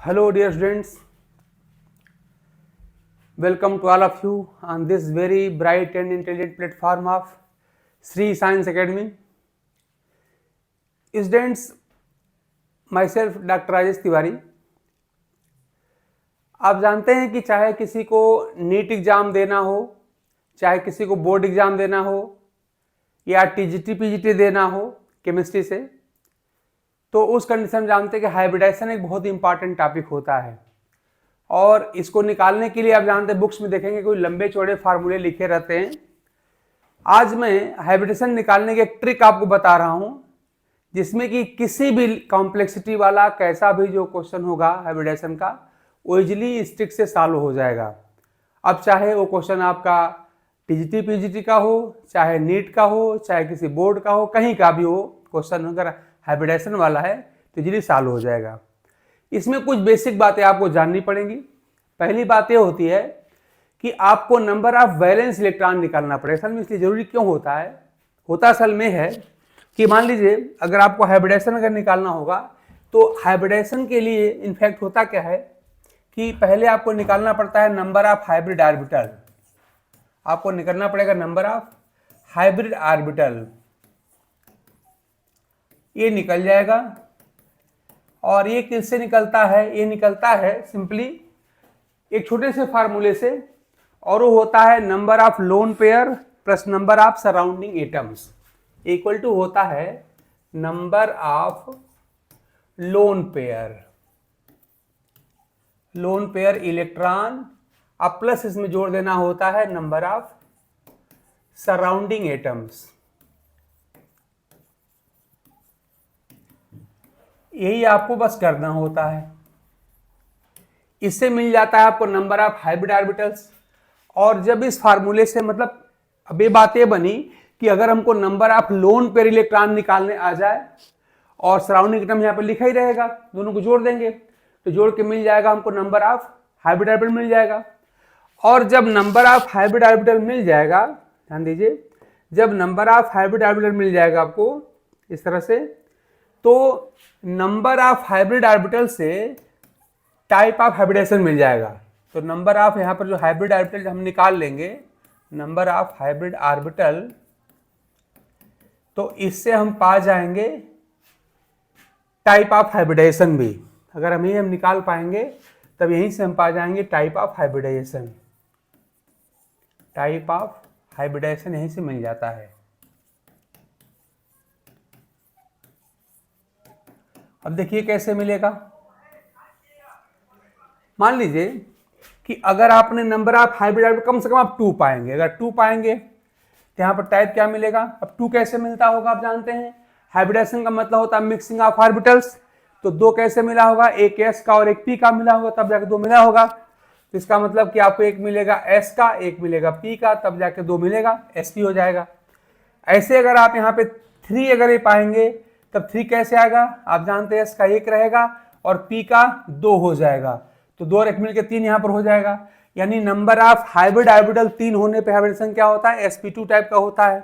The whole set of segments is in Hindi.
Hello dear students, welcome to all of you on this very bright and intelligent platform of Sri Science Academy. Students, myself Dr. Rajesh Tiwari. आप जानते हैं कि चाहे किसी को नीट एग्ज़ाम देना हो, चाहे किसी को बोर्ड एग्ज़ाम देना हो या टीजीटी पीजीटी देना हो केमिस्ट्री से, तो उस कंडीशन में जानते हैं कि हाइब्रिडाइजेशन एक बहुत ही इंपॉर्टेंट टॉपिक होता है और इसको निकालने के लिए आप जानते हैं बुक्स में देखेंगे कोई लंबे चौड़े फार्मूले लिखे रहते हैं। आज मैं हाइब्रिडेशन निकालने की एक ट्रिक आपको बता रहा हूं जिसमें कि किसी भी कॉम्प्लेक्सिटी वाला कैसा भी जो क्वेश्चन होगा हाइब्रिडेशन का वो इजिली इस ट्रिक से सॉल्व हो जाएगा। अब चाहे वो क्वेश्चन आपका टीजीटी पीजीटी का हो, चाहे नीट का हो, चाहे किसी बोर्ड का हो, कहीं का भी हो क्वेश्चन अगर हाइब्रिडेशन वाला है तो इजीली सॉल्व हो जाएगा। इसमें कुछ बेसिक बातें आपको जाननी पड़ेंगी। पहली बात ये होती है कि आपको नंबर ऑफ वैलेंस इलेक्ट्रॉन निकालना पड़ेगा। असल में इसलिए जरूरी क्यों होता है, असल में है कि मान लीजिए अगर आपको हाइब्रिडेशन अगर निकालना होगा तो हाइब्रिडेशन के लिए इनफैक्ट होता क्या है कि पहले आपको निकालना पड़ता है नंबर ऑफ हाइब्रिड ऑर्बिटल। आपको निकालना पड़ेगा नंबर ऑफ हाइब्रिड ऑर्बिटल, ये निकल जाएगा। और ये किससे निकलता है, ये निकलता है सिंपली एक छोटे से फार्मूले से, और वो होता है number of lone pair plus number of surrounding atoms equal to होता है number of lone pair electron, अब प्लस इसमें जोड़ देना होता है नंबर ऑफ सराउंडिंग एटम्स। यही आपको बस करना होता है। इससे मिल जाता है आपको नंबर ऑफ हाइब्रिड ऑर्बिटल्स। और जब इस फार्मूले से मतलब अब ये बात ये बनी कि अगर हमको number of lone pair electron निकालने आ जाए और सराउंडिंग एटम यहाँ पे लिखा ही रहेगा, दोनों को जोड़ देंगे तो जोड़ के मिल जाएगा हमको नंबर ऑफ हाइब्रिड ऑर्बिटल मिल जाएगा। और जब नंबर ऑफ हाइब्रिड ऑर्बिटल मिल जाएगा, ध्यान दीजिए, जब नंबर ऑफ हाइब्रिड ऑर्बिटल मिल जाएगा आपको इस तरह से, तो नंबर ऑफ हाइब्रिड ऑर्बिटल से टाइप ऑफ हाइब्रिडेशन मिल जाएगा। तो नंबर ऑफ यहाँ पर जो हाइब्रिड ऑर्बिटल हम निकाल लेंगे नंबर ऑफ हाइब्रिड ऑर्बिटल, तो इससे हम पा जाएंगे टाइप ऑफ हाइब्रिडेशन भी। अगर हम ये निकाल पाएंगे तब यहीं से हम पा जाएंगे type of hybridisation. Type of hybridisation यहीं से मिल जाता है। अब देखिए कैसे मिलेगा। मान लीजिए कि अगर आपने नंबर ऑफ हाइब्रिड ऑर्बिटल कम से कम आप 2 पाएंगे, अगर 2 पाएंगे तो यहाँ पर टाइप क्या मिलेगा। अब 2 कैसे मिलता होगा आप जानते हैं, हाइब्रिडेशन का मतलब होता है मिक्सिंग ऑफ ऑर्बिटल्स। तो 2 कैसे मिला होगा, एक s का और एक p का मिला होगा तब जाके 2 मिला होगा। तो इसका मतलब कि आपको एक मिलेगा s का, एक मिलेगा p का, तब जाके 2 मिलेगा, sp हो जाएगा। ऐसे अगर आप यहाँ पे 3 अगर ये पाएंगे तब 3 कैसे आएगा, आप जानते हैं s का 1 रहेगा और p का 2 हो जाएगा, तो 2 और 1 मिलकर 3 यहाँ पर हो जाएगा। यानी नंबर ऑफ हाइब्रिड ऑर्बिटल 3 होने पे हाइब्रिडेशन क्या होता है, sp2 टाइप का होता है।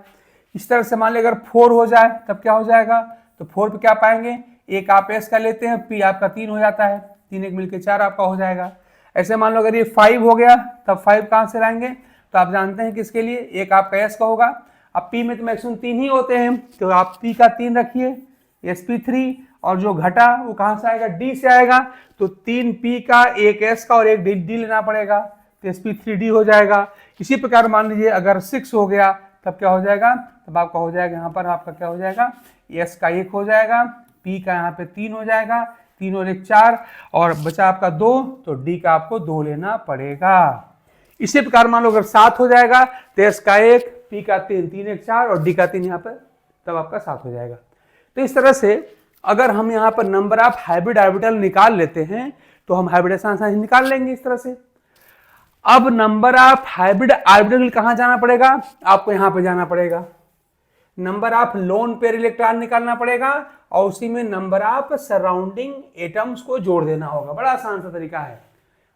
इस तरह से मान लीजिए अगर 4 हो जाए तब क्या हो जाएगा, तो 4 पे क्या पाएंगे, एक आप s का लेते हैं, p आपका 3 हो जाता है, 3 1 मिलकर 4 आपका हो जाएगा। ऐसे मान लो अगर ये 5 हो गया तब 5 कहाँ से लाएंगे, तो आप जानते हैं किसके लिए, एक आपका s का होगा। अब p में तो मैक्सिमम 3 ही होते हैं, तो आप p का 3 रखिए, sp3, और जो घटा वो कहां से आएगा, d से आएगा। तो 3p का, एक s का और एक d लेना पड़ेगा, तो sp3d हो जाएगा। इसी प्रकार मान लीजिए अगर 6 हो गया तब क्या हो जाएगा, तब आपका हो जाएगा यहाँ पर आपका क्या हो जाएगा, s का 1 हो जाएगा, p का यहाँ पे 3 हो जाएगा, 3 और 1 4, और बचा आपका 2, तो d का आपको 2 लेना पड़ेगा। इसी प्रकार मान लो अगर 7 हो जाएगा तो s का 1, p का 3, 3 1 4 और d का 3 यहाँ पर, तब आपका 7 हो जाएगा। तो इस तरह से अगर हम यहाँ पर नंबर ऑफ हाइब्रिड ऑर्बिटल निकाल लेते हैं तो हम हाइब्रिडेशन आसानी से निकाल लेंगे इस तरह से। अब नंबर ऑफ हाइब्रिड ऑर्बिटल कहाँ जाना पड़ेगा, आपको यहाँ पे जाना पड़ेगा, number of lone pair electron निकालना पड़ेगा और उसी में नंबर ऑफ सराउंडिंग एटम्स को जोड़ देना होगा। बड़ा आसान सा तरीका है।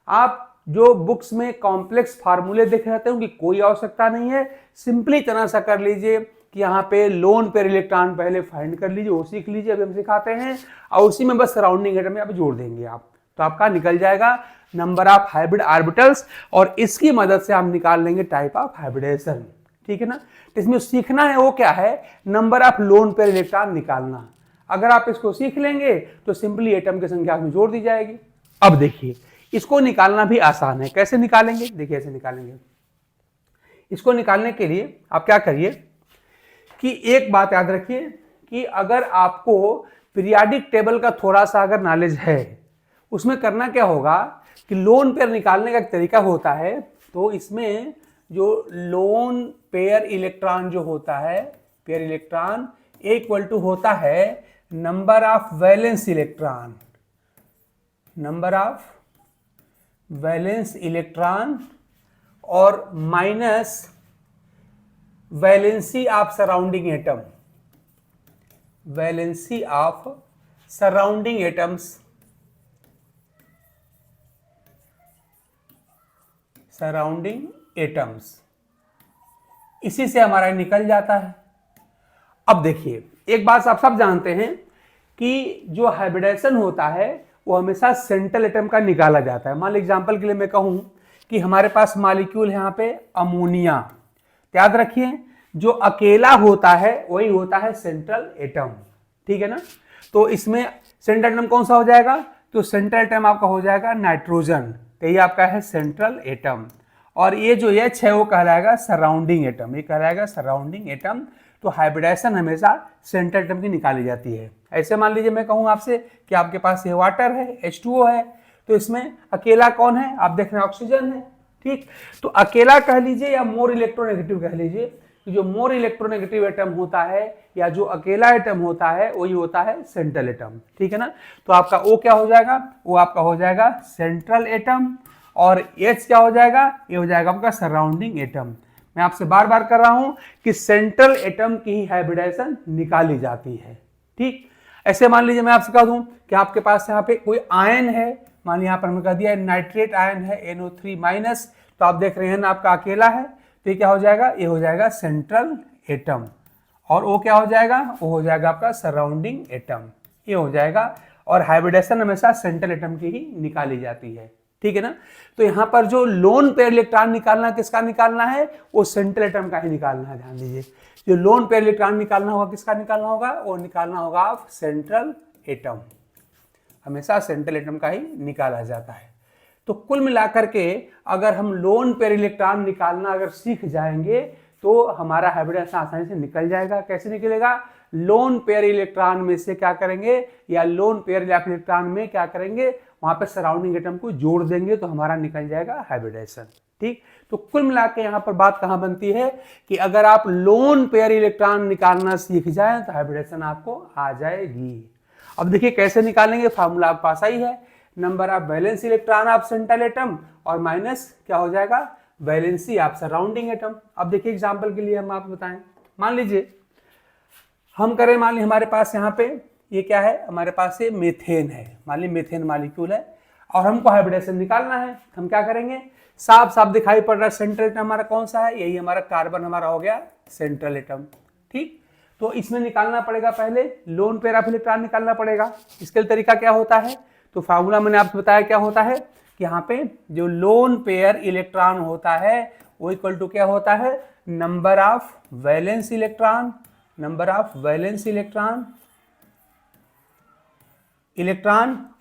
आप जो बुक्स में कॉम्प्लेक्स फार्मूले देख रहे थे उनकी कोई आवश्यकता नहीं है, सिंपली इतना सा कर लीजिए कि यहाँ पे लोन पेयर इलेक्ट्रॉन पहले फाइंड कर लीजिए, वो सीख लीजिए, अभी हम सिखाते हैं, और उसी में बस सराउंडिंग एटम में आप जोड़ देंगे आप, तो आपका निकल जाएगा नंबर ऑफ हाइब्रिड ऑर्बिटल्स, और इसकी मदद से हम निकाल लेंगे टाइप ऑफ हाइब्रिडेशन। ठीक है ना। तो इसमें सीखना है वो क्या है, number of lone pair electron निकालना। अगर आप इसको सीख लेंगे तो सिंपली एटम की संख्या में जोड़ दी जाएगी। अब देखिए इसको निकालना भी आसान है, कैसे निकालेंगे, देखिए ऐसे निकालेंगे। इसको निकालने के लिए आप क्या करिए कि एक बात याद रखिए कि अगर आपको पीरियाडिक टेबल का थोड़ा सा अगर नॉलेज है, उसमें करना क्या होगा कि लोन पेयर निकालने का एक तरीका होता है। तो इसमें जो लोन पेयर इलेक्ट्रॉन जो होता है, पेयर इलेक्ट्रॉन इक्वल टू होता है number of valence electron, number of valence electron और minus valency of surrounding atom, valency of surrounding atoms, surrounding atoms, इसी से हमारा निकल जाता है। अब देखिए एक बात आप सब जानते हैं कि जो हाइब्रिडेशन होता है वो हमेशा सेंट्रल एटम का निकाला जाता है। मान लीजिए एग्जांपल के लिए मैं कहूं कि हमारे पास मॉलिक्यूल है यहाँ पे अमोनिया, याद रखिए जो अकेला होता है वही होता है सेंट्रल एटम। ठीक है ना। तो इसमें सेंट्रल एटम कौन सा हो जाएगा, तो सेंट्रल एटम आपका हो जाएगा नाइट्रोजन, तो ये आपका है सेंट्रल एटम। और ये जो एच है वो कहलाएगा सराउंडिंग एटम, ये कहलाएगा सराउंडिंग एटम। तो हाइब्रिडेशन हमेशा सेंट्रल एटम की निकाली जाती है। ऐसे मान लीजिए मैं कहूँ आपसे कि आपके पास ये वाटर है, H2O है, तो इसमें अकेला कौन है, आप देख रहे हैं ऑक्सीजन है। ठीक, तो अकेला कह लीजिए या मोर इलेक्ट्रोनेगेटिव कह लीजिए, तो जो मोर इलेक्ट्रोनेगेटिव एटम होता है या जो अकेला एटम होता है वही होता है सेंट्रल एटम। ठीक है ना। तो आपका O क्या हो जाएगा, वो आपका हो जाएगा सेंट्रल एटम, और H क्या हो जाएगा, ये हो जाएगा आपका सराउंडिंग एटम। मैं आपसे बार बार कर रहा हूं कि सेंट्रल एटम की ही हाइब्रिडेशन निकाली जाती है। ठीक, ऐसे मान लीजिए मैं आपसे कह दूं कि आपके पास यहाँ पे कोई आयन है, मान लीजिए यहाँ पर हमने कह दिया नाइट्रेट आयन है NO3-, तो आप देख रहे हैं ना आपका अकेला है, तो ये क्या हो जाएगा, ये हो जाएगा सेंट्रल एटम। और वो क्या हो जाएगा, वो हो जाएगा आपका सराउंडिंग एटम, ये हो जाएगा। और हाइब्रिडेशन हमेशा सेंट्रल एटम की ही निकाली जाती है। ठीक है ना। तो यहां पर जो लोन पेयर इलेक्ट्रॉन निकालना किसका निकालना है, वो सेंट्रल एटम का ही निकालना है। ध्यान दीजिए जो लोन पेयर इलेक्ट्रॉन निकालना होगा किसका निकालना होगा, वो निकालना होगा आप सेंट्रल एटम, हमेशा सेंट्रल एटम का ही निकाला जाता है। तो कुल मिलाकर के अगर हम लोन पेयर इलेक्ट्रॉन निकालना अगर सीख जाएंगे तो हमारा हाइब्रिडेशन आसानी से निकल जाएगा। कैसे निकलेगा, लोन पेयर इलेक्ट्रॉन में से क्या करेंगे, या लोन पेयर इलेक्ट्रॉन में क्या करेंगे, वहां पे सराउंडिंग एटम को जोड़ देंगे तो हमारा निकल जाएगा हाइब्रिडेशन। ठीक, तो कुल मिला के यहाँ पर बात कहाँ बनती है कि अगर आप लोन पेयर इलेक्ट्रॉन निकालना सीख जाएं तो हाइब्रिडेशन आपको आ जाएगी। अब देखिए कैसे निकालेंगे, फार्मूला आपके पास आई है, number of valence electron of central atom और माइनस क्या हो जाएगा, वैलेंसी ऑफ सराउंडिंग एटम। अब देखिए एग्जांपल के लिए हम आपको बताएं, मान लीजिए हम करें, मान लीजिए हमारे पास यहाँ पे ये क्या है, हमारे पास ये मीथेन है, मान लीजिए मीथेन मॉलिक्यूल है और हमको हाइब्रिडेशन निकालना है। हम क्या करेंगे, साफ साफ दिखाई पड़ रहा है सेंट्रल एटम हमारा कौन सा है, यही हमारा कार्बन हमारा हो गया सेंट्रल एटम। ठीक, तो इसमें निकालना पड़ेगा पहले लोन पेयर ऑफ इलेक्ट्रॉन निकालना पड़ेगा। इसके तरीका क्या होता है, तो फार्मूला मैंने आपको बताया क्या होता है कि यहाँ पे जो लोन पेयर इलेक्ट्रॉन होता है वो इक्वल टू क्या होता है, number of valence electron, number of valence electron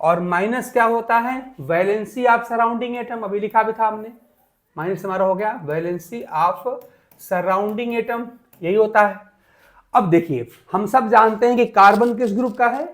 और माइनस क्या होता है, वैलेंसी ऑफ सराउंडिंग एटम, अभी लिखा भी था हमने, माइनस हमारा हो गया वैलेंसी ऑफ सराउंडिंग एटम, यही होता है। अब देखिए हम सब जानते हैं कि कार्बन किस ग्रुप का है,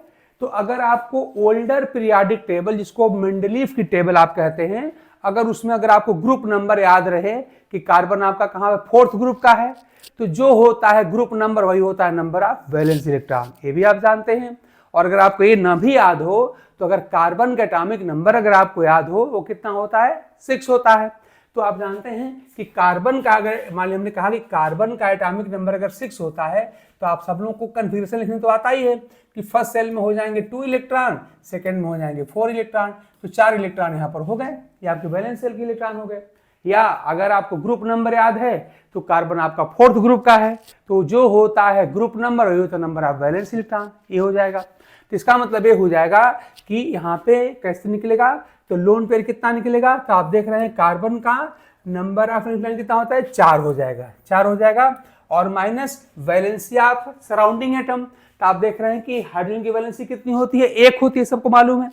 तो अगर आपको ओल्डर पीरियोडिक टेबल जिसको मेंडलीफ की टेबल आप कहते हैं, अगर उसमें अगर आपको ग्रुप नंबर याद रहे कि कार्बन आपका कहाँ है, 4th ग्रुप का है, तो जो होता है ग्रुप नंबर वही होता है नंबर ऑफ वैलेंस इलेक्ट्रॉन, ये भी आप जानते हैं। और अगर आपको ये न भी याद हो तो अगर कार्बन का एटॉमिक नंबर अगर आपको याद हो वो कितना होता है, 6 होता है। तो आप जानते हैं कि कार्बन का अगर मान लीजिए हमने कहा कि कार्बन का एटॉमिक नंबर अगर 6 होता है तो आप सब लोगों को कन्फिग्रेशन लिखने तो आता ही है कि फर्स्ट सेल में हो जाएंगे 2 इलेक्ट्रॉन, सेकंड में हो जाएंगे 4 इलेक्ट्रॉन, तो 4 इलेक्ट्रॉन यहाँ पर हो गए, ये आपके वैलेंस सेल के इलेक्ट्रॉन हो गए। या अगर आपको ग्रुप नंबर याद है तो कार्बन आपका फोर्थ ग्रुप का है, तो जो होता है ग्रुप नंबर वही होता है नंबर ऑफ वैलेंस इलेक्ट्रॉन, ये हो जाएगा। तो इसका मतलब ये हो जाएगा कि यहाँ पे कैसे निकलेगा, तो लोन पेयर कितना निकलेगा, तो आप देख रहे हैं कार्बन का नंबर ऑफ इलेक्ट्रॉन कितना होता है 4 हो जाएगा, 4 हो जाएगा, और minus valency of surrounding atom, तो आप देख रहे हैं कि हाइड्रोजन की वैलेंसी कितनी होती है, 1 होती है, सबको मालूम है।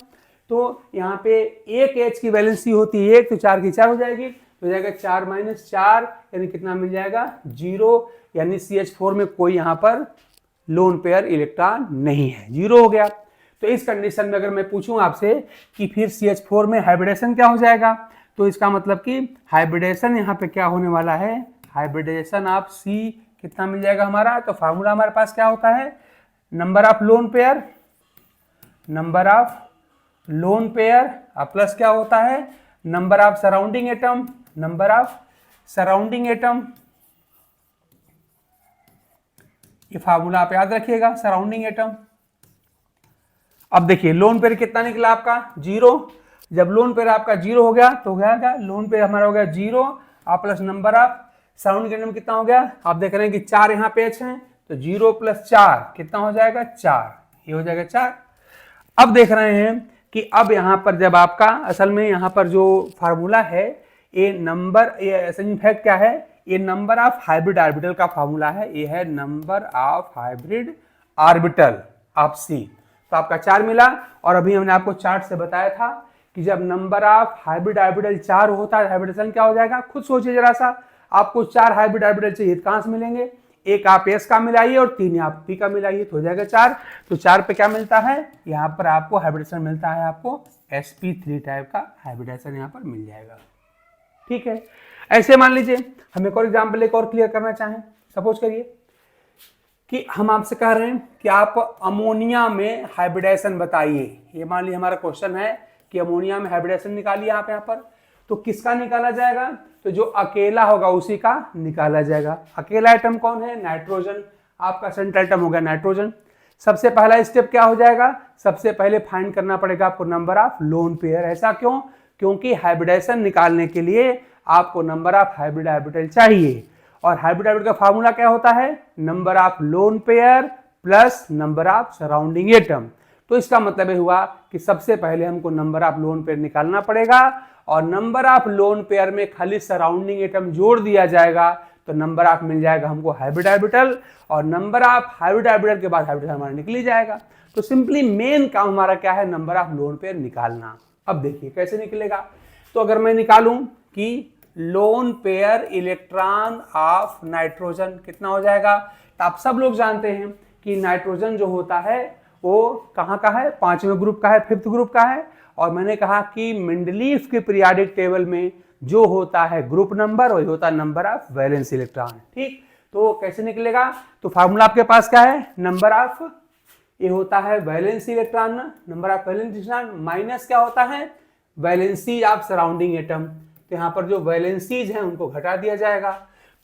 तो यहाँ पे एक H की वैलेंसी होती है 1, तो 4 की 4 हो जाएगी, तो हो जाएगा 4 - 4 यानी कितना मिल जाएगा 0, यानी CH4 में कोई यहाँ पर लोन पेयर इलेक्ट्रॉन नहीं है, 0 हो गया। तो इस कंडीशन में अगर मैं पूछूं आपसे कि फिर CH4 में हाइब्रिडेशन क्या हो जाएगा, तो इसका मतलब कि हाइब्रिडेशन यहाँ पे क्या होने वाला है, हाइब्रिडेशन ऑफ C कितना मिल जाएगा हमारा, तो फार्मूला हमारे पास क्या होता है, number of lone pair, number of lone pair plus क्या होता है, number of surrounding atom, number of surrounding atom, ये फार्मूला आप याद रखिएगा, सराउंडिंग एटम। अब देखिए लोन पेयर कितना निकला आपका 0, जब लोन पेयर आपका 0 हो गया तो हो गया क्या, लोन पेयर हमारा हो गया 0 plus number of surrounding atom कितना हो गया, आप देख रहे हैं कि 4 यहाँ पे H हैं, तो 0 + 4 कितना हो जाएगा 4, ये हो जाएगा 4। अब देख रहे हैं कि अब यहाँ पर जब आपका असल में यहाँ पर जो फार्मूला है ये नंबर, ये असल फैक्ट क्या है, ये नंबर ऑफ हाइब्रिड ऑर्बिटल का फार्मूला है, ये है number of hybrid orbital of C। तो आपका 4 मिला, और अभी हमने आपको चार्ट से बताया था कि जब नंबर ऑफ हाइब्रिड ऑर्बिटल 4 होता है हाइब्रिडेशन क्या हो जाएगा, खुद सोचिए जरा सा, आपको 4 हाइब्रिड ऑर्बिटल चाहिए, कहां से मिलेंगे, एक आप S का मिलाइए और 3 आप P का मिलाइए, तो हो जाएगा 4। तो 4 पे क्या मिलता है, यहाँ पर आपको हाइब्रिडेशन मिलता है, आपको sp3 टाइप का हाइब्रिडेशन यहाँ पर मिल जाएगा। ठीक है, ऐसे मान लीजिए हम एक और एग्जाम्पल एक और क्लियर करना चाहें, सपोज करिए कि हम आपसे कह रहे हैं कि आप अमोनिया में हाइब्रिडेशन बताइए, ये मान लीजिए हमारा क्वेश्चन है कि अमोनिया में हाइब्रिडेशन निकालिए आप यहाँ पर, तो किसका निकाला जाएगा, तो जो अकेला होगा उसी का निकाला जाएगा। अकेला आइटम कौन है, नाइट्रोजन, आपका सेंट्रल आइटम हो गया नाइट्रोजन। सबसे पहला स्टेप क्या हो जाएगा, सबसे पहले फाइंड करना पड़ेगा आपको नंबर ऑफ लोन पेयर, ऐसा क्यों, क्योंकि हाइब्रिडेशन निकालने के लिए आपको नंबर ऑफ हाइब्रिड ऑर्बिटल चाहिए, और हाइब्रिड ऑर्बिटल का फार्मूला क्या होता है, number of lone pair plus number of surrounding atom. तो इसका मतलब ये हुआ कि सबसे पहले हमको नंबर ऑफ लोन पेयर निकालना पड़ेगा, और नंबर ऑफ लोन पेयर में खाली सराउंडिंग एटम जोड़ दिया जाएगा, तो नंबर ऑफ मिल जाएगा हमको हाइब्रिड ऑर्बिटल, और नंबर ऑफ हाइब्रिड ऑर्बिटल के बाद हाइब्रिड हमारा निकल ही जाएगा। तो सिंपली मेन काम हमारा क्या है, नंबर ऑफ लोन पेयर निकालना। अब देखिए कैसे निकलेगा, तो अगर मैं निकालूं कि loan pair electron of nitrogen कितना हो जाएगा, तो आप सब लोग जानते हैं कि नाइट्रोजन जो होता है वो कहाँ का है, 5वें ग्रुप का है, 5th ग्रुप का है, और मैंने कहा कि मेंडलीफ के पीरियोडिक टेबल में जो होता है ग्रुप नंबर वही होता है नंबर ऑफ वैलेंस इलेक्ट्रॉन। ठीक, तो कैसे निकलेगा, तो फार्मूला आपके पास क्या है, नंबर ऑफ, ये होता है valence electron, number of valence electron minus क्या होता है, वैलेंसी ऑफ सराउंडिंग एटम। तो यहाँ पर जो वैलेंसीज हैं उनको घटा दिया जाएगा,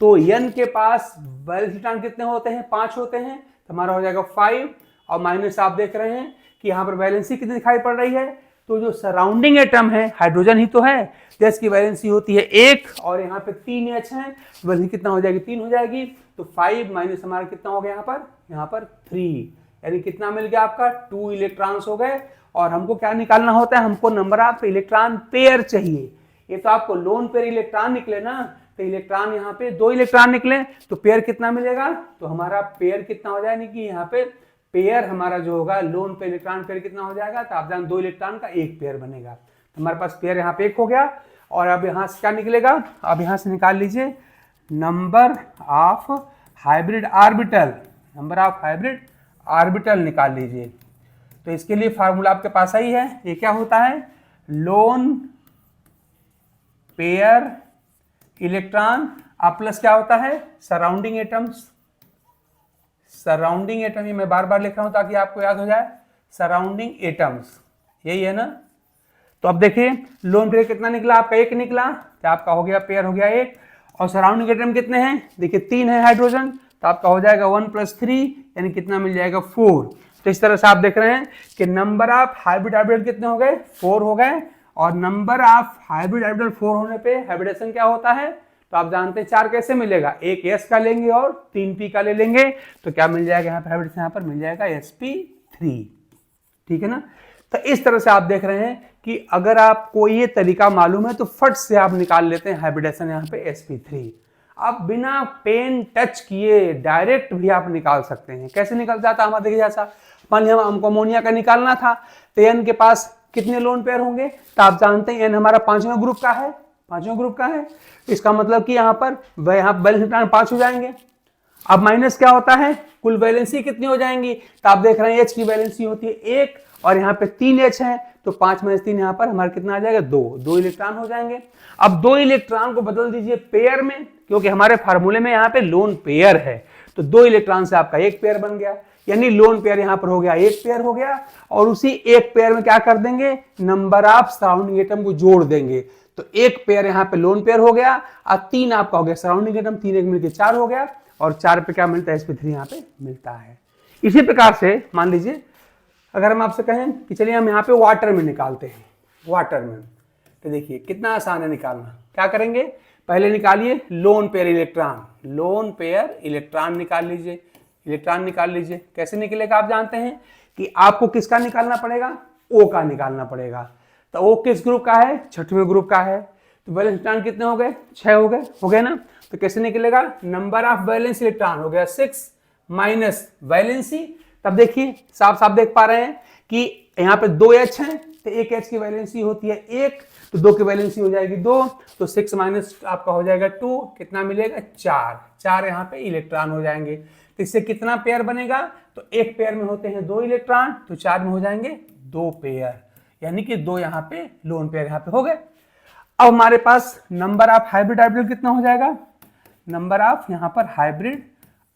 तो n के पास वैलेंस इलेक्ट्रॉन कितने होते हैं, 5 होते हैं, तो हमारा हो जाएगा 5, और माइनस आप देख रहे हैं कि यहाँ पर वैलेंसी कितनी दिखाई पड़ रही है, तो जो सराउंडिंग एटम है हाइड्रोजन ही तो है, तो इसकी वैलेंसी होती है 1, और यहाँ पे 3 H है, वैलेंसी कितना हो जाएगी, 3 हो जाएगी, तो 5 माइनस हमारा कितना हो गया यहाँ पर 3, यानी कितना मिल गया आपका 2 इलेक्ट्रॉन्स हो गए। और हमको क्या निकालना होता है, हमको नंबर ऑफ इलेक्ट्रॉन पेयर चाहिए, ये तो आपको लोन पेयर इलेक्ट्रॉन निकले ना, तो इलेक्ट्रॉन यहाँ पे 2 इलेक्ट्रॉन निकले, तो पेयर कितना मिलेगा, तो हमारा पेयर कितना हो जाएगा कि यहाँ पे पेयर हमारा जो होगा लोन पे इलेक्ट्रॉन पेयर कितना हो जाएगा, तो आप जान 2 इलेक्ट्रॉन का 1 पेयर बनेगा, तो हमारे पास पेयर यहाँ पे 1 हो गया। और अब यहाँ से क्या निकलेगा, अब यहाँ से निकाल लीजिए number of hybrid orbital, number of hybrid orbital निकाल लीजिए। तो इसके लिए फार्मूला आपके पास ही है, ये क्या होता है, लोन पेयर इलेक्ट्रॉन प्लस क्या होता है, सराउंडिंग एटम्स, सराउंडिंग एटम, ये मैं बार बार लिख रहा हूं ताकि आपको याद हो जाए, सराउंडिंग एटम्स, यही है ना। तो अब देखिए लोन पेयर कितना निकला, आपका 1 निकला, तो आपका हो गया पेयर हो गया 1, और सराउंडिंग एटम कितने हैं, देखिए 3 है हाइड्रोजन, तो आपका हो जाएगा 1 + 3, यानी कितना मिल जाएगा 4। तो इस तरह से आप देख रहे हैं कि नंबर ऑफ हाइब्रिड ऑर्बिटल कितने हो गए, 4 हो गए, और नंबर ऑफ हाइब्रिड ऑर्बिटल 4 होने पे हाइब्रिडेशन क्या होता है, तो आप जानते हैं 4 कैसे मिलेगा, एक s का लेंगे और 3 p का ले लेंगे, तो क्या मिल जाएगा यहाँ पे हाइब्रिडेशन, यहाँ पर मिल जाएगा sp3। ठीक है ना। तो इस तरह से आप देख रहे हैं कि अगर आपको ये तरीका मालूम है तो फट से आप निकाल लेते हैं हाइब्रिडेशन यहाँ पे sp3। आप बिना पेन टच किए डायरेक्ट भी आप निकाल सकते हैं। कैसे निकल जाता है हमारा, देखिए जैसा मान लिया हमको अमोनिया का निकालना था, तो n के पास कितने लोन पेयर होंगे, तो आप जानते हैं n हमारा 5वें ग्रुप का है, 5वें ग्रुप का है। इसका मतलब कि यहाँ पर बैलेंस इलेक्ट्रॉन 5 हो जाएंगे। अब माइनस क्या होता है, कुल वैलेंसी कितनी हो जाएंगी, तो आप देख रहे हैं H की वैलेंसी होती है 1 और यहाँ पे 3 H है, तो 5 - 3 यहाँ पर हमारा कितना आ जाएगा, 2 इलेक्ट्रॉन हो जाएंगे। अब 2 इलेक्ट्रॉन को बदल दीजिए पेयर में, क्योंकि हमारे फार्मूले में यहाँ पे लोन पेयर है, तो 2 इलेक्ट्रॉन से आपका एक पेयर बन गया, यानी लोन पेयर यहाँ पर हो गया, एक पेयर हो गया। और उसी एक पेयर में क्या कर देंगे, नंबर ऑफ सराउंडिंग एटम को जोड़ देंगे, तो एक पेयर यहाँ पे लोन पेयर हो गया और 3 आपका हो गया सराउंडिंग एटम, 3 एक मिलकर 4 हो गया, और 4 पे क्या मिलता है, sp3 यहाँ पे मिलता है। इसी प्रकार से मान लीजिए अगर हम आपसे कहें कि चलिए हम यहाँ पे वाटर में निकालते हैं, वाटर में, तो देखिए कितना आसान है निकालना। क्या करेंगे, पहले निकालिए loan pair electron, loan pair electron निकाल लीजिए, इलेक्ट्रॉन निकाल लीजिए। कैसे निकलेगा, आप जानते हैं कि आपको किसका निकालना पड़ेगा, ओ का निकालना पड़ेगा। तो ओ किस ग्रुप का है, 6वें ग्रुप का है, तो वैलेंस इलेक्ट्रॉन कितने हो गए, 6 हो गए ना। तो कैसे निकलेगा, नंबर ऑफ वैलेंस इलेक्ट्रॉन हो गया 6 माइनस वैलेंसी। तब देखिए साफ साफ देख पा रहे हैं कि यहाँ पे 2 H हैं, तो एक H की वैलेंसी होती है 1, तो 2 की वैलेंसी हो जाएगी 2, तो 6 माइनस आपका हो जाएगा 2, कितना मिलेगा 4 यहाँ पे इलेक्ट्रॉन हो जाएंगे। तो इससे कितना पेयर बनेगा, तो एक पेयर में होते हैं 2 इलेक्ट्रॉन, तो 4 में हो जाएंगे 2 पेयर, यानी कि 2 यहाँ पे लोन पेयर यहाँ पे हो गए। अब हमारे पास नंबर ऑफ हाइब्रिड ऑर्बिटल कितना हो जाएगा, नंबर ऑफ यहाँ पर हाइब्रिड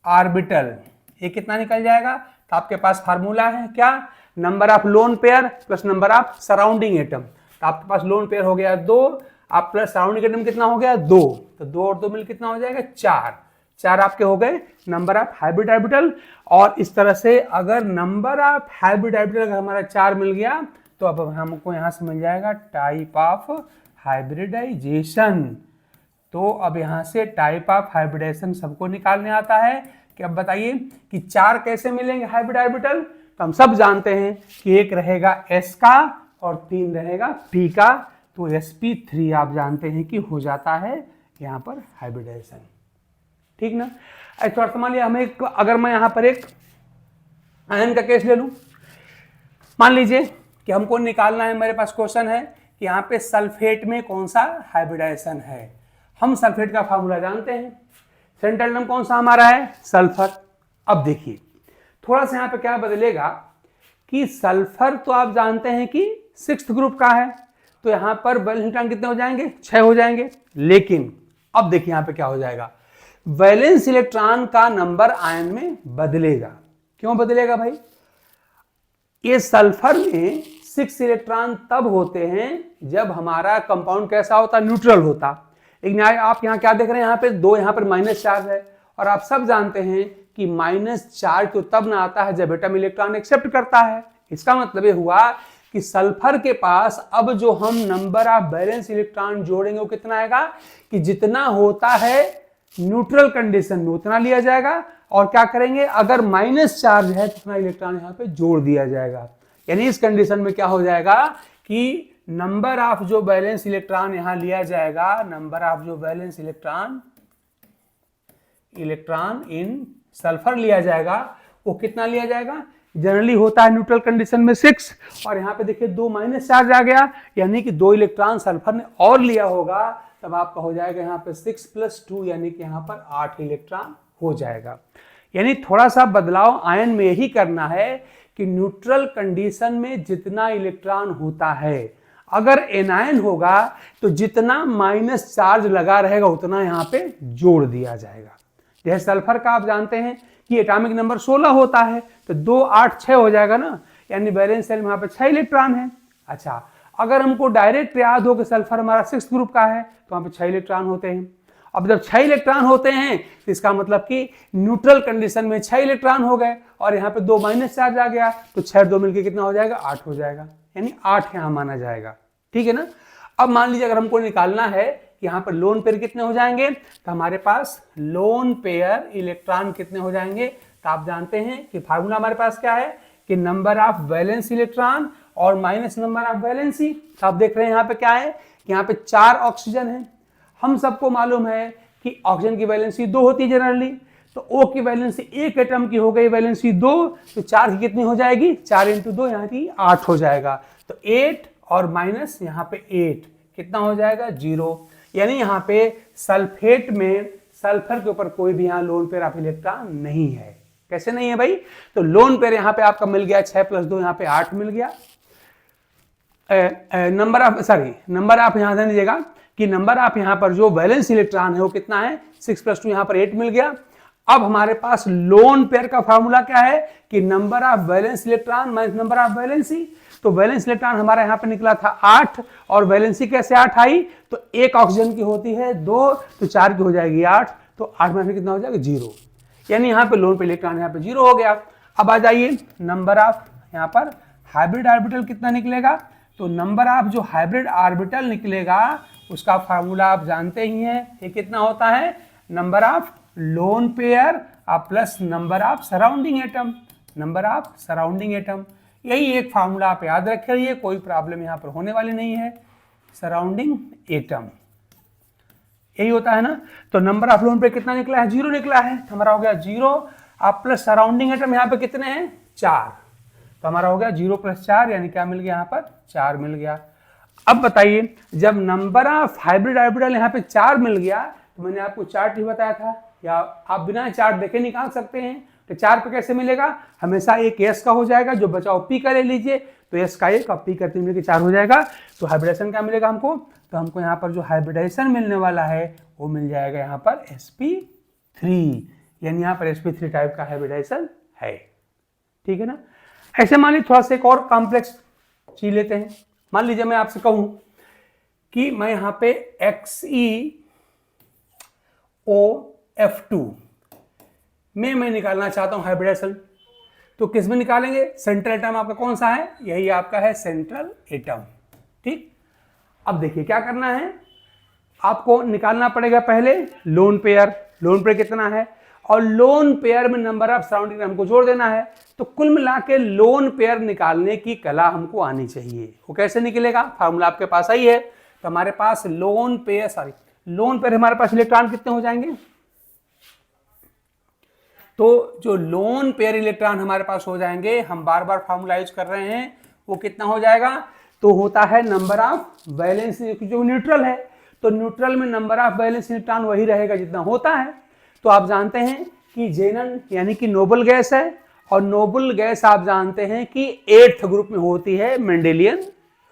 ऑर्बिटल ये कितना निकल जाएगा, तो आपके पास फार्मूला है क्या, number of lone pair plus number of surrounding atom. तो आपके पास लोन पेयर हो गया 2, आप प्लस सराउंडिंग एटम कितना हो गया 2, तो 2 और 2 मिल कितना हो जाएगा 4 आपके हो गए नंबर ऑफ हाइब्रिड ऑर्बिटल। और इस तरह से अगर नंबर ऑफ हाइब्रिड ऑर्बिटल अगर हमारा 4 मिल गया, तो अब हमको यहाँ से मिल जाएगा टाइप ऑफ हाइब्रिडाइजेशन। तो अब यहाँ से टाइप ऑफ हाइब्रिडाइजेशन सबको निकालने आता है कि अब बताइए कि 4 कैसे मिलेंगे हाइब्रिड ऑर्बिटल, तो हम सब जानते हैं कि एक रहेगा S का और 3 रहेगा P का, तो sp3 आप जानते हैं कि हो जाता है यहाँ पर हाइब्रिडाइजेशन। ठीक ना। थोड़ा सा मान लिया हमें अगर मैं यहाँ पर एक आयन का केस ले लूँ, मान लीजिए कि हमको निकालना है, मेरे पास क्वेश्चन है कि यहाँ पे सल्फेट में कौन सा हाइब्रिडाइजेशन है। हम सल्फेट का फार्मूला जानते हैं, सेंट्रल एटम कौन सा हमारा है, सल्फर। अब देखिए थोड़ा सा यहाँ पे क्या बदलेगा कि सल्फर तो आप जानते हैं कि 6th ग्रुप का है, तो यहाँ पर वैलेंस इलेक्ट्रॉन कितने हो जाएंगे, 6 हो जाएंगे। लेकिन अब देखिए यहाँ पे क्या हो जाएगा, वैलेंस इलेक्ट्रॉन का नंबर आयन में बदलेगा। क्यों बदलेगा भाई, ये सल्फर में 6 इलेक्ट्रॉन तब होते हैं जब हमारा कंपाउंड कैसा होता, न्यूट्रल होता। लेकिन आप यहाँ क्या देख रहे हैं, यहाँ पे 2 यहाँ पर माइनस चार्ज है, और आप सब जानते हैं कि माइनस चार्ज तो तब ना आता है जब एटम इलेक्ट्रॉन एक्सेप्ट करता है। इसका मतलब ये हुआ कि सल्फर के पास अब जो हम नंबर ऑफ वैलेंस इलेक्ट्रॉन जोड़ेंगे वो कितना आएगा कि जितना होता है न्यूट्रल कंडीशन में उतना लिया जाएगा, और क्या करेंगे अगर माइनस चार्ज है तो उतना इलेक्ट्रॉन यहाँ पे जोड़ दिया जाएगा। यानी इस कंडीशन में क्या हो जाएगा कि नंबर ऑफ जो वैलेंस इलेक्ट्रॉन यहां लिया जाएगा, नंबर ऑफ जो वैलेंस इलेक्ट्रॉन इन सल्फर लिया जाएगा, वो कितना लिया जाएगा, जनरली होता है न्यूट्रल कंडीशन में 6, और यहाँ पे देखिए 2 माइनस चार्ज आ गया, यानी कि 2 इलेक्ट्रॉन सल्फर ने और लिया होगा, तब आपका हो जाएगा यहाँ पे 6 + 2 यानी कि यहाँ पर 8 इलेक्ट्रॉन हो जाएगा। यानी थोड़ा सा बदलाव आयन में यही करना है कि न्यूट्रल कंडीशन में जितना इलेक्ट्रॉन होता है, अगर एनायन होगा तो जितना माइनस चार्ज लगा रहेगा उतना यहाँ पे जोड़ दिया जाएगा। जैसे सल्फर का आप जानते हैं कि एटॉमिक नंबर 16 होता है, तो 2 8 6 हो जाएगा ना, यानी वैलेंस शेल में यहाँ पे 6 इलेक्ट्रॉन है। अच्छा, अगर हमको डायरेक्ट याद हो कि सल्फर हमारा 6th ग्रुप का है, तो वहाँ पे 6 इलेक्ट्रॉन होते हैं। अब जब 6 इलेक्ट्रॉन होते हैं तो इसका मतलब कि न्यूट्रल कंडीशन में 6 इलेक्ट्रॉन हो गए, और यहाँ पे 2 माइनस चार्ज आ गया, तो 6 2 मिलकर कितना हो जाएगा, 8 हो जाएगा, यानी 8 यहाँ माना जाएगा। ठीक है ना। अब मान लीजिए अगर हमको निकालना है कि यहाँ पर लोन पेयर कितने हो जाएंगे, तो हमारे पास लोन पेयर इलेक्ट्रॉन कितने हो जाएंगे, तो आप जानते हैं कि फार्मूला हमारे पास क्या है कि नंबर ऑफ वैलेंस इलेक्ट्रॉन और माइनस नंबर ऑफ वैलेंसी। तो आप देख रहे हैं यहाँ पे क्या है कि यहाँ पे 4 ऑक्सीजन है। हम सबको मालूम है कि ऑक्सीजन की वैलेंसी 2 होती है जनरली, तो O की वैलेंसी एक एटम की हो गई वैलेंसी 2, तो 4 की कितनी हो जाएगी, 4 × 2 यहाँ की 8 हो जाएगा। तो 8 और माइनस यहाँ पे 8 कितना हो जाएगा, 0। यानी यहाँ पे सल्फेट में सल्फर के ऊपर कोई भी यहाँ लोन पेयर ऑफ इलेक्ट्रॉन नहीं है। कैसे नहीं है भाई, तो लोन पेयर यहाँ पे आपका मिल गया 6 + 2 यहाँ पे 8 मिल गया। नंबर ऑफ यहाँ ध्यान दीजिएगा कि नंबर ऑफ यहाँ पर जो वैलेंस इलेक्ट्रॉन है वो कितना है, 6 + 2 यहाँ पर 8 मिल गया। अब हमारे पास लोन पेयर का फार्मूला क्या है कि number of valence electron minus number of valency. तो वैलेंस इलेक्ट्रॉन हमारा यहाँ पे निकला था 8 और वैलेंसी कैसे 8 आई, तो एक ऑक्सीजन की होती है 2, तो 4 की हो जाएगी 8, तो 8 में कितना हो जाएगा, 0। यानी यहाँ पे लोन पे इलेक्ट्रॉन यहाँ पे 0 हो गया। अब आ जाइए नंबर ऑफ यहाँ पर हाइब्रिड ऑर्बिटल कितना निकलेगा, तो नंबर ऑफ जो हाइब्रिड ऑर्बिटल निकलेगा उसका फार्मूला आप जानते ही हैं, ये कितना होता है, number of lone pair plus number of surrounding atom, number of surrounding atom. यही एक फार्मूला आप याद रखिए, कोई प्रॉब्लम यहाँ पर होने वाली नहीं है। सराउंडिंग एटम यही होता है ना। तो नंबर ऑफ लोन पे कितना निकला है, 0 निकला है, तो हमारा हो गया 0 प्लस सराउंडिंग एटम यहाँ पे कितने हैं, 4, तो हमारा हो गया 0 + 4 यानी क्या मिल गया यहाँ पर, 4 मिल गया। अब बताइए जब नंबर ऑफ हाइब्रिड ऑर्बिटल यहाँ पे 4 मिल गया, तो मैंने आपको चार्ट ही बताया था, या आप बिना चार्ट देखे निकाल सकते हैं। तो 4 पे कैसे मिलेगा, हमेशा एक S का हो जाएगा, जो बचाओ P का ले लीजिए, तो S का 1 और P का 3 मिलकर 4 हो जाएगा। तो हाइब्रिडेशन क्या मिलेगा हमको, तो हमको यहाँ पर जो हाइब्रिडेशन मिलने वाला है वो मिल जाएगा यहाँ पर sp3, यानी यहाँ पर sp3 टाइप का हाइब्रिडेशन है। ठीक है ना। ऐसे मान लीजिए थोड़ा सा एक और कॉम्प्लेक्स चीज लेते हैं। मान लीजिए मैं आपसे कहूं कि मैं यहाँ पे XeOF2 में मैं निकालना चाहता हूं हाइब्रिडेशन, तो किस में निकालेंगे, सेंट्रल एटम आपका कौन सा है, यही आपका है सेंट्रल एटम। ठीक, अब देखिए क्या करना है, आपको निकालना पड़ेगा पहले लोन पेयर। लोन पेयर कितना है, और लोन पेयर में नंबर ऑफ सराउंडिंग हमको जोड़ देना है। तो कुल मिला के लोन पेयर निकालने की कला हमको आनी चाहिए। वो कैसे निकलेगा, फार्मूला आपके पास आई है। तो हमारे पास लोन पेयर हमारे पास इलेक्ट्रॉन कितने हो जाएंगे, तो जो लोन पेयर इलेक्ट्रॉन हमारे पास हो जाएंगे, हम बार बार फार्मूला यूज कर रहे हैं, वो कितना हो जाएगा, तो होता है नंबर ऑफ वैलेंस, जो न्यूट्रल है, तो न्यूट्रल में नंबर ऑफ वैलेंस इलेक्ट्रॉन वही रहेगा जितना होता है। तो आप जानते हैं कि जेनन यानी कि नोबल गैस है, और नोबल गैस आप जानते हैं कि 8th ग्रुप में होती है मेंडेलियन,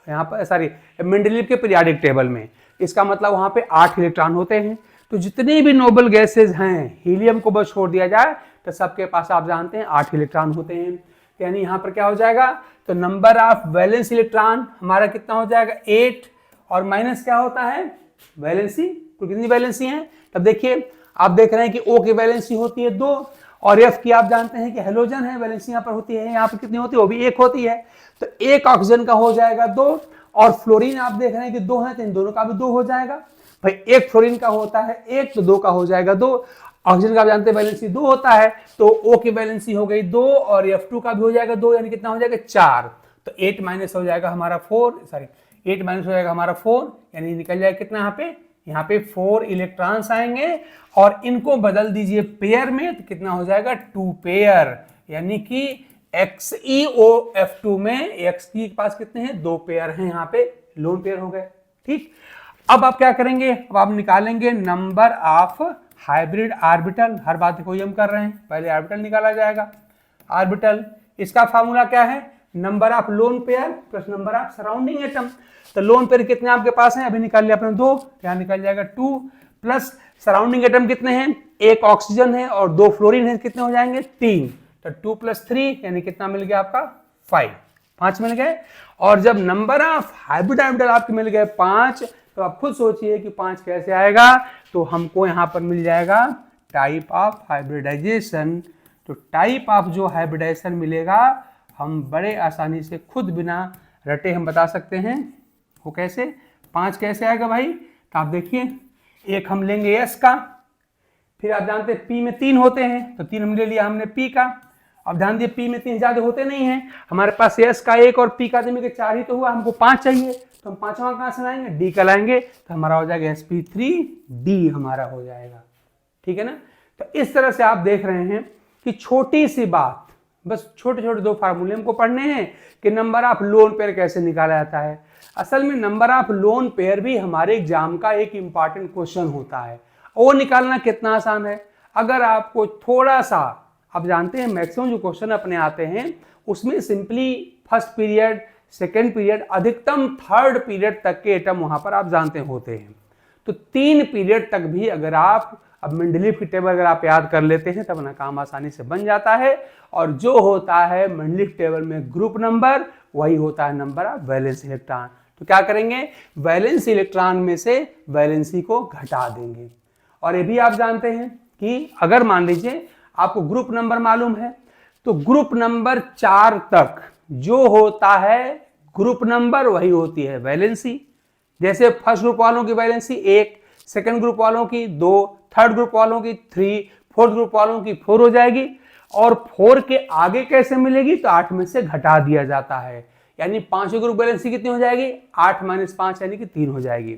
यहाँ पर मेंडेलिव के पीरियोडिक टेबल में। इसका मतलब वहां पे 8 इलेक्ट्रॉन होते हैं। तो जितनी भी नोबल गैसेज हैं, हीलियम को बस छोड़ दिया जाए तो सबके पास आप जानते हैं 8 इलेक्ट्रॉन होते हैं। यानी यहाँ पर क्या हो जाएगा, तो नंबर ऑफ वैलेंस इलेक्ट्रॉन हमारा कितना हो जाएगा, 8, और माइनस क्या होता है, वैलेंसी। तो कितनी वैलेंसी है, तब देखिए आप देख रहे हैं कि O की वैलेंसी होती है 2, और F की आप जानते हैं कि हेलोजन है, वैलेंसी यहाँ पर होती है, यहाँ पर कितनी होती है, वो भी 1 होती है। तो एक ऑक्सीजन का हो जाएगा 2, और फ्लोरीन आप देख रहे हैं कि 2 है, तो इन दोनों का भी 2 हो जाएगा। भाई एक फ्लोरीन का होता है 1, तो 2 का हो जाएगा 2। ऑक्सीजन का आप जानते हैं वैलेंसी 2 होता है, तो O की वैलेंसी हो गई 2, और F2 का भी हो जाएगा 2, यानी कितना हो जाएगा 4। तो 8 माइनस हो जाएगा हमारा 8 माइनस हो जाएगा हमारा 4, यानी निकल जाएगा कितना, यहाँ पे 4 इलेक्ट्रॉन्स आएंगे, और इनको बदल दीजिए पेयर में, तो कितना हो जाएगा 2 पेयर, यानी कि XeOF2 में X के पास कितने हैं, 2 पेयर हैं, यहाँ पे लोन पेयर हो गए। ठीक, अब आप क्या करेंगे, अब आप निकालेंगे नंबर ऑफ हाइब्रिड ऑर्बिटल। हर बात को हम कर रहे हैं, पहले ऑर्बिटल निकाला जाएगा। ऑर्बिटल, इसका फार्मूला क्या है, number of lone pair plus number of surrounding atom. तो लोन पेयर कितने आपके पास हैं, अभी निकाल लिया अपने 2, यहाँ निकल जाएगा 2, प्लस सराउंडिंग एटम कितने हैं, 1 ऑक्सीजन है और 2 फ्लोरीन है, कितने हो जाएंगे 3। तो 2 + 3 यानी कितना मिल गया आपका 5 मिल गए। और जब नंबर ऑफ हाइब्रिड ऑर्बिटल आपके मिल गए 5, तो आप खुद सोचिए कि 5 कैसे आएगा, तो हमको यहाँ पर मिल जाएगा टाइप ऑफ हाइब्रिडाइजेशन। तो टाइप ऑफ जो हाइब्रिडाइजेशन मिलेगा, हम बड़े आसानी से खुद बिना रटे हम बता सकते हैं वो कैसे 5 कैसे आएगा भाई, तो आप देखिए एक हम लेंगे s का, फिर आप जानते हैं p में 3 होते हैं तो 3 हम ले लिया हमने p का। अब ध्यान दिए p में 3 ज्यादा होते नहीं हैं, हमारे पास s का 1 और p का तो 4 ही तो हुआ, हमको 5 चाहिए तो हम 5वां कहां से लाएंगे, d का लाएंगे तो हमारा हो जाएगा sp3d हमारा हो जाएगा। ठीक है ना। तो इस तरह से आप देख रहे हैं कि छोटी सी बात, बस छोटे छोटे 2 फार्मूले हमको पढ़ने हैं कि नंबर ऑफ लोन पेयर कैसे निकाला जाता है। असल में नंबर ऑफ लोन पेयर भी हमारे एग्जाम का एक इंपॉर्टेंट क्वेश्चन होता है, वो निकालना कितना आसान है। अगर आपको थोड़ा सा, आप जानते हैं मैक्सिमम जो क्वेश्चन अपने आते हैं उसमें simply first period, second period, अधिकतम थर्ड पीरियड तक के आइटम वहां पर आप जानते होते हैं। तो 3 पीरियड तक भी अगर आप अब मेंडलीव की टेबल अगर आप याद कर लेते हैं तब अपना काम आसानी से बन जाता है। और जो होता है मेंडलीव टेबल में ग्रुप नंबर, वही होता है नंबर ऑफ वैलेंस इलेक्ट्रॉन। तो क्या करेंगे, वैलेंस इलेक्ट्रॉन में से वैलेंसी को घटा देंगे। और ये भी आप जानते हैं कि अगर मान लीजिए आपको ग्रुप नंबर मालूम है तो ग्रुप नंबर 4 तक जो होता है ग्रुप नंबर वही होती है वैलेंसी। जैसे फर्स्ट ग्रुप वालों की वैलेंसी 1, सेकंड ग्रुप वालों की 2, थर्ड ग्रुप वालों की 3, फोर्थ ग्रुप वालों की 4 हो जाएगी। और 4 के आगे कैसे मिलेगी, तो 8 में से घटा दिया जाता है, यानी 5वें ग्रुप वैलेंसी कितनी हो जाएगी, 8 - 5 यानी कि 3 हो जाएगी।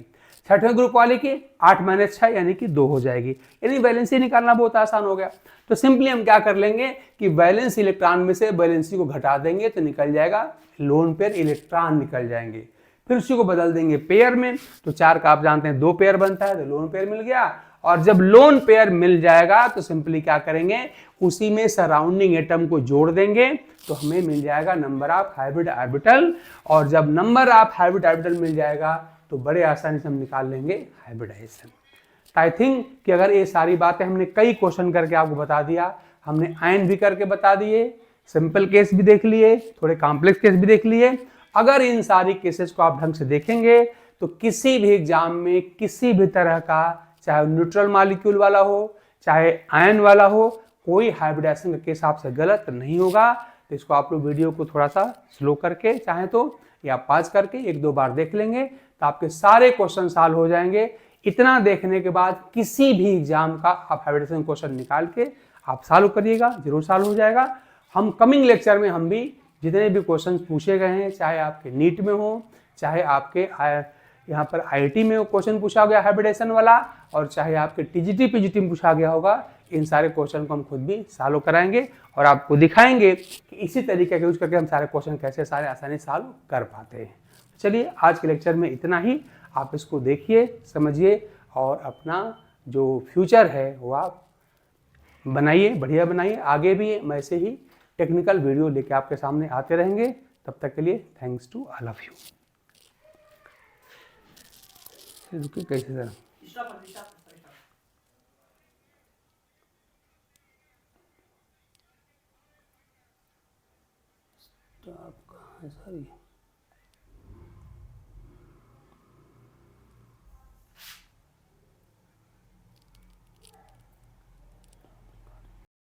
छठवें ग्रुप वाले की 8 - 6 यानी कि 2 हो जाएगी। यानी वैलेंसी निकालना बहुत आसान हो गया। तो सिंपली हम क्या कर लेंगे कि वैलेंस इलेक्ट्रॉन में से वैलेंसी को घटा देंगे तो निकल जाएगा लोन पेयर इलेक्ट्रॉन निकल जाएंगे। फिर उसी को बदल देंगे पेयर में, तो 4 का आप जानते हैं 2 पेयर बनता है तो लोन पेयर मिल गया। और जब लोन पेयर मिल जाएगा तो सिंपली क्या करेंगे, उसी में सराउंडिंग एटम को जोड़ देंगे तो हमें मिल जाएगा नंबर ऑफ हाइब्रिड ऑर्बिटल। और जब नंबर ऑफ हाइब्रिड ऑर्बिटल मिल जाएगा तो बड़े आसानी से हम निकाल लेंगे हाइब्रिडाइजेशन। तो आई थिंक कि अगर ये सारी बातें हमने कई क्वेश्चन करके आपको बता दिया, हमने आयन भी करके बता दिए, सिंपल केस भी देख लिए, थोड़े कॉम्प्लेक्स केस भी देख लिए। अगर इन सारी केसेस को आप ढंग से देखेंगे तो किसी भी एग्जाम में किसी भी तरह का, चाहे न्यूट्रल मॉलिक्यूल वाला हो चाहे आयन वाला हो, कोई हाइब्रिडाइजेशन का केस आपसे गलत नहीं होगा। तो इसको आप लोग वीडियो को थोड़ा सा स्लो करके चाहे तो या पाज करके 1-2 बार देख लेंगे तो आपके सारे क्वेश्चन सॉल्व हो जाएंगे। इतना देखने के बाद किसी भी एग्जाम का आप हाइब्रिडाइजेशन क्वेश्चन निकाल के आप सॉल्व करिएगा, जरूर सॉल्व हो जाएगा। हम कमिंग लेक्चर में हम भी जितने भी क्वेश्चन पूछे गए हैं, चाहे आपके नीट में हो, चाहे आपके यहाँ पर आईआईटी में क्वेश्चन पूछा गया हाइब्रिडाइजेशन वाला, और चाहे आपके टीजीटी पीजीटी में पूछा गया होगा, इन सारे क्वेश्चन को हम खुद भी सॉल्व कराएंगे और आपको दिखाएंगे कि इसी तरीके का यूज करके हम सारे क्वेश्चन कैसे सारे आसानी सॉल्व कर पाते हैं। चलिए आज के लेक्चर में इतना ही। आप इसको देखिए, समझिए और अपना जो फ्यूचर है वो आप बनाइए, बढ़िया बनाइए। आगे भी मैं ऐसे ही टेक्निकल वीडियो लेके आपके सामने आते रहेंगे। तब तक के लिए thanks to all of you. रुकिए कैसे जरा तो आप कहाँ है सारी